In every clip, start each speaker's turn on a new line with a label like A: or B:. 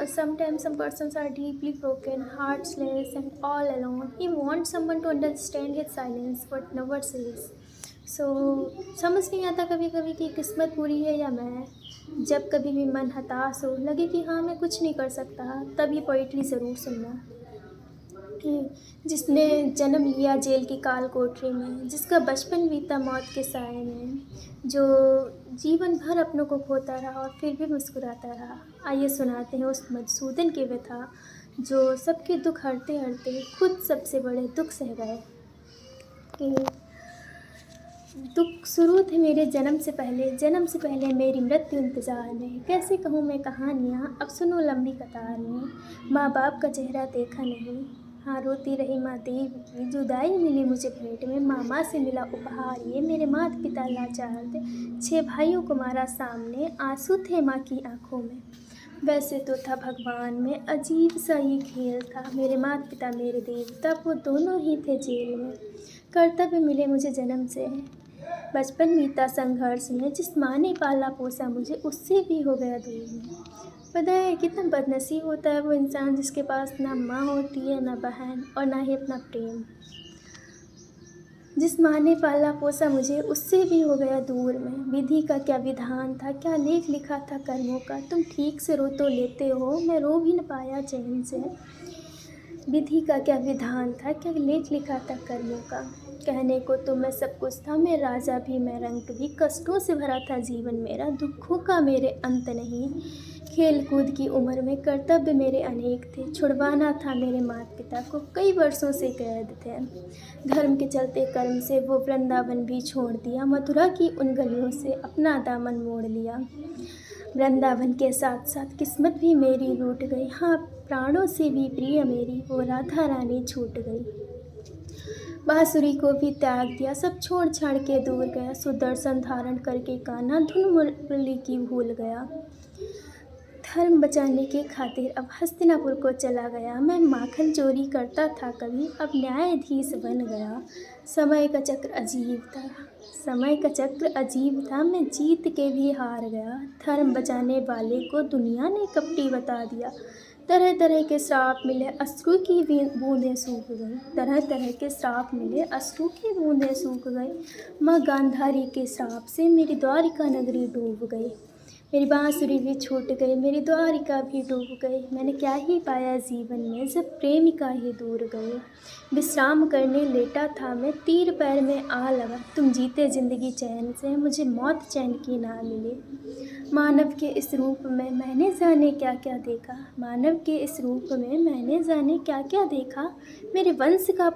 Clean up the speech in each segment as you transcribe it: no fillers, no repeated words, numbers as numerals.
A: sometimes some persons are deeply broken, heartless, and all alone. He wants someone to understand his silence, but never says. So समझ नहीं आता कभी कभी कि किस्मत बुरी है या मैं। जब कभी भी मन हताश हो, लगे कि हाँ मैं कुछ नहीं कर सकता, तब ये पोइट्री ज़रूर सुनना। कि जिसने जन्म लिया जेल की काल कोठरी में, जिसका बचपन बीता मौत के साए में, जो जीवन भर अपनों को खोता रहा और फिर भी मुस्कुराता रहा। आइए सुनाते हैं उस मधुसूदन की व्यथा, जो सबके दुख हरते हरते खुद सबसे बड़े दुख सह गए। कि दुख शुरू थे मेरे जन्म से पहले मेरी मृत्यु इंतज़ार में। कैसे कहूँ मैं कहानियाँ, अब सुनो लंबी कतार में। माँ बाप का चेहरा देखा नहीं, हाँ रोती रही माँ देव की। जुदाई मिली मुझे भेंट में, मामा से मिला उपहार ये। मेरे माता पिता लाचार थे, 6 भाइयों को मारा सामने, आंसू थे माँ की आंखों में। वैसे तो था भगवान में अजीब सा ये खेल था, मेरे माता पिता मेरे देवता, वो दोनों ही थे जेल में। कर्तव्य मिले मुझे जन्म से, बचपन बीता संघर्ष में। जिस माँ ने पाला पोसा मुझे, उससे भी हो गया दूर में। पता है कितना बदनसीब होता है वो इंसान जिसके पास ना माँ होती है, ना बहन, और ना ही अपना प्रेम। जिस माँ ने पाला पोसा मुझे, उससे भी हो गया दूर में। विधि का क्या विधान था, क्या लेख लिखा था कर्मों का। तुम ठीक से रो तो लेते हो, मैं रो भी न पाया चैन से। विधि का क्या विधान था, क्या लेख लिखा था कर्मों का। कहने को तो मैं सब कुछ था, मैं राजा भी मैं रंक भी। कष्टों से भरा था जीवन मेरा, दुखों का मेरे अंत नहीं। खेल कूद की उम्र में कर्तव्य मेरे अनेक थे, छुड़वाना था मेरे माता पिता को, कई वर्षों से कैद थे। धर्म के चलते कर्म से वो वृंदावन भी छोड़ दिया, मथुरा की उन गलियों से अपना दामन मोड़ लिया। वृंदावन के साथ साथ किस्मत भी मेरी रूठ गई, हाँ प्राणों से भी प्रिय मेरी वो राधा रानी छूट गई। बांसुरी को भी त्याग दिया, सब छोड़ छाड़ के दूर गया। सुदर्शन धारण करके कान्हा धुन मुरली की भूल गया। धर्म बचाने के खातिर अब हस्तिनापुर को चला गया। मैं माखन चोरी करता था कभी, अब न्यायाधीश बन गया। समय का चक्र अजीब था, मैं जीत के भी हार गया। धर्म बचाने वाले को दुनिया ने कपटी बता दिया। तरह तरह के श्राप मिले, अश्रु की बूंदें सूख गई। तरह तरह के श्राप मिले, अश्रु की बूंदें सूख गई। माँ गांधारी के श्राप से मेरी द्वारिका नगरी डूब गई। मेरी बांसुरी भी छूट गई, मेरी द्वारिका भी डूब गई। मैंने क्या ही पाया जीवन में जब प्रेमिका ही दूर गई। विश्राम करने लेटा था मैं, तीर पैर में आ लगा। तुम जीते जिंदगी चैन से, मुझे मौत चैन की ना मिली। मानव के इस रूप में मैंने जाने क्या क्या देखा, मेरे वंश का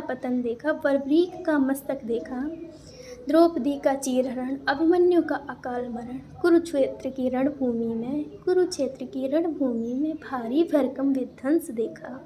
A: पतन देखा, बर्बरीक का मस्तक देखा। द्रौपदी का चीरहरण, अभिमन्यु का अकाल मरण। कुरुक्षेत्र की रणभूमि में भारी भरकम विध्वंस देखा।